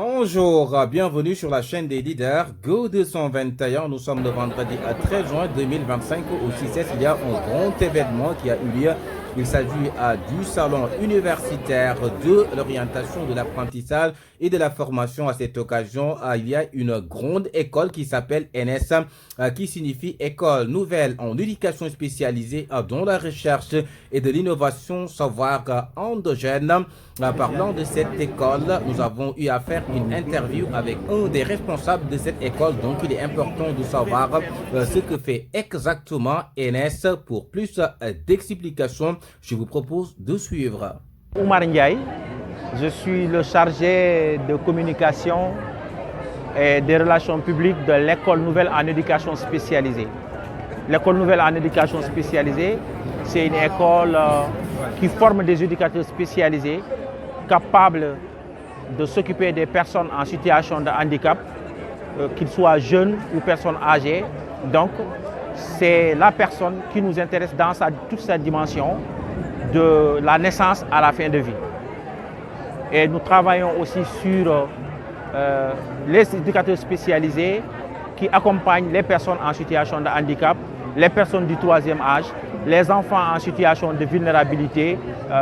Bonjour, bienvenue sur la chaîne des leaders Go 221. Nous sommes le vendredi 13 juin 2025. Au 6S, il y a un grand événement qui a eu lieu. Il s'agit du salon universitaire de l'orientation, de l'apprentissage et de la formation. À cette occasion, il y a une grande école qui s'appelle NS, qui signifie École Nouvelle en éducation spécialisée dans la recherche et de l'innovation savoir endogène. Parlant de cette école, nous avons eu à faire une interview avec un des responsables de cette école. Donc, il est important de savoir ce que fait exactement NS. Pour plus d'explications, je vous propose de suivre. Oumar Ndiaye, je suis le chargé de communication et des relations publiques de l'École Nouvelle en éducation spécialisée. L'École Nouvelle en éducation spécialisée, c'est une école qui forme des éducateurs spécialisés capables de s'occuper des personnes en situation de handicap, qu'ils soient jeunes ou personnes âgées. Donc, c'est la personne qui nous intéresse dans toute sa dimension, de la naissance à la fin de vie. Et nous travaillons aussi sur les éducateurs spécialisés qui accompagnent les personnes en situation de handicap, les personnes du troisième âge, les enfants en situation de vulnérabilité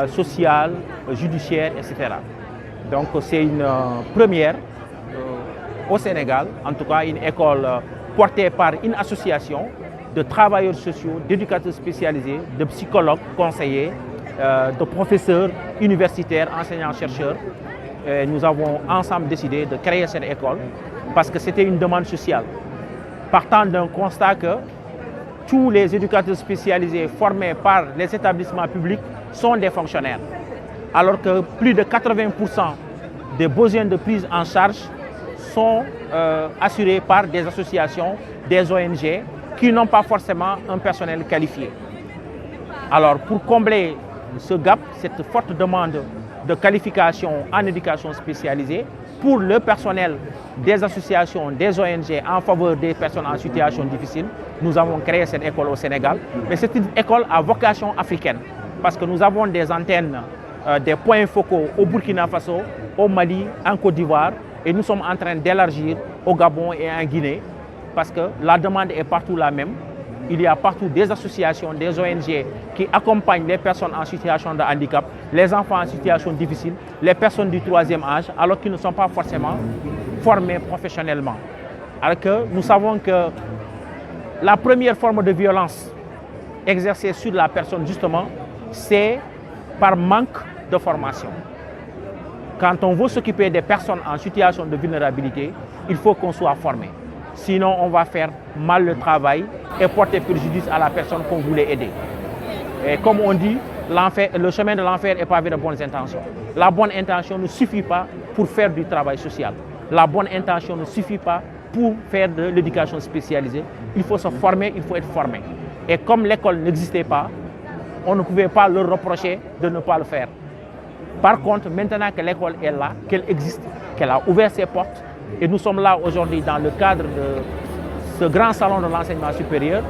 sociale, judiciaire, etc. Donc c'est une première au Sénégal, en tout cas une école portée par une association de travailleurs sociaux, d'éducateurs spécialisés, de psychologues, conseillers, de professeurs universitaires, enseignants-chercheurs. Nous avons ensemble décidé de créer cette école parce que c'était une demande sociale. Partant d'un constat que tous les éducateurs spécialisés formés par les établissements publics sont des fonctionnaires, alors que plus de 80% des besoins de prise en charge sont assurés par des associations, des ONG, qui n'ont pas forcément un personnel qualifié. Alors pour combler ce gap, cette forte demande de qualification en éducation spécialisée, pour le personnel des associations, des ONG en faveur des personnes en situation difficile, nous avons créé cette école au Sénégal. Mais c'est une école à vocation africaine, parce que nous avons des antennes, des points focaux au Burkina Faso, au Mali, en Côte d'Ivoire, et nous sommes en train d'élargir au Gabon et en Guinée, parce que la demande est partout la même. Il y a partout des associations, des ONG qui accompagnent les personnes en situation de handicap, les enfants en situation difficile, les personnes du troisième âge, alors qu'ils ne sont pas forcément formés professionnellement. Alors que nous savons que la première forme de violence exercée sur la personne, justement, c'est par manque de formation. Quand on veut s'occuper des personnes en situation de vulnérabilité, il faut qu'on soit formé. Sinon, on va faire mal le travail et porter préjudice à la personne qu'on voulait aider. Et comme on dit, le chemin de l'enfer est pavé de bonnes intentions. La bonne intention ne suffit pas pour faire du travail social. La bonne intention ne suffit pas pour faire de l'éducation spécialisée. Il faut se former, il faut être formé. Et comme l'école n'existait pas, on ne pouvait pas leur reprocher de ne pas le faire. Par contre, maintenant que l'école est là, qu'elle existe, qu'elle a ouvert ses portes, et nous sommes là aujourd'hui dans le cadre de ce grand salon de l'enseignement supérieur,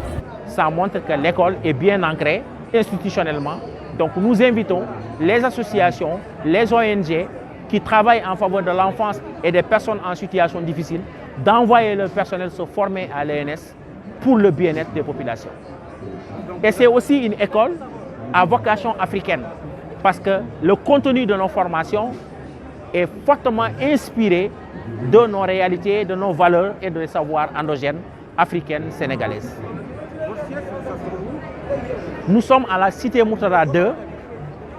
ça montre que l'école est bien ancrée institutionnellement. Donc nous invitons les associations, les ONG qui travaillent en faveur de l'enfance et des personnes en situation difficile d'envoyer le personnel se former à l'ENS pour le bien-être des populations. Et c'est aussi une école à vocation africaine parce que le contenu de nos formations est fortement inspiré de nos réalités, de nos valeurs et de nos savoirs endogènes africaines sénégalaises. Nous sommes à la cité Moutada 2,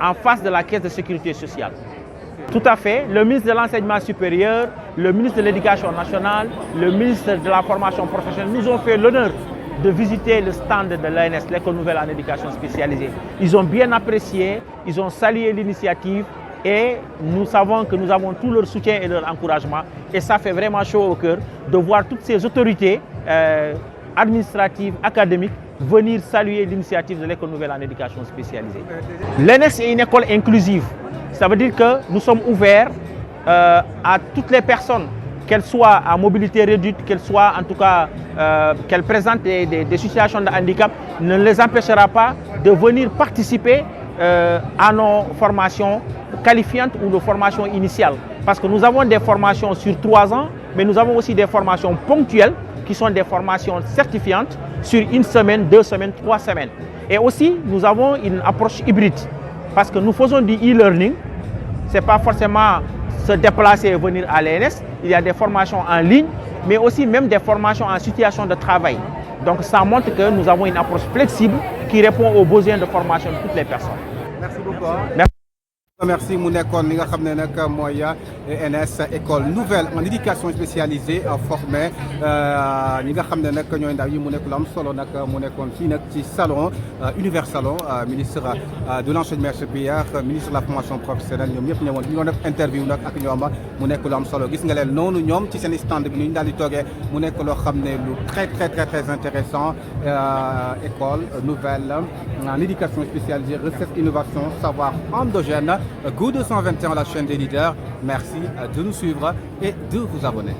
en face de la caisse de sécurité sociale. Tout à fait, le ministre de l'Enseignement supérieur, le ministre de l'Éducation nationale, le ministre de la formation professionnelle nous ont fait l'honneur de visiter le stand de l'ENS, l'École Nouvelle en éducation spécialisée. Ils ont bien apprécié, ils ont salué l'initiative et nous savons que nous avons tout leur soutien et leur encouragement. Et ça fait vraiment chaud au cœur de voir toutes ces autorités administratives, académiques, venir saluer l'initiative de l'École Nouvelle en éducation spécialisée. L'ENS est une école inclusive. Ça veut dire que nous sommes ouverts à toutes les personnes, qu'elles soient à mobilité réduite, qu'elles soient en tout cas, qu'elles présentent des situations de handicap, ne les empêchera pas de venir participer à nos formations qualifiantes ou de formation initiale. Parce que nous avons des formations sur 3 ans, mais nous avons aussi des formations ponctuelles qui sont des formations certifiantes sur 1 semaine, 2 semaines, 3 semaines. Et aussi, nous avons une approche hybride parce que nous faisons du e-learning. Ce n'est pas forcément se déplacer et venir à l'ENS. Il y a des formations en ligne, mais aussi même des formations en situation de travail. Donc ça montre que nous avons une approche flexible qui répond aux besoins de formation de toutes les personnes. Merci beaucoup. Merci. Merci mu nekkoon li nga xam ne nag mooy ENS école nouvelle en éducation spécialisée formé ñi nga xam ne nag ñooy ndaw yi mu nekk lu am solo nag mu nekkoon fii nag ci salon Univers Salon ministre de l'enseignement supérieur ministre de la formation professionnelle ñoom ñëpp ñëwoon ñu doon def interview nag ak ñoom mu nekk lu am solo gis nga leen noonu ñoom ci seen stand bi ñu daal di toogee mu nekk loo xam ne lu très intéressant école nouvelle en éducation spécialisée recherche innovation savoir endogène Go 221, la chaîne des leaders. Merci de nous suivre et de vous abonner.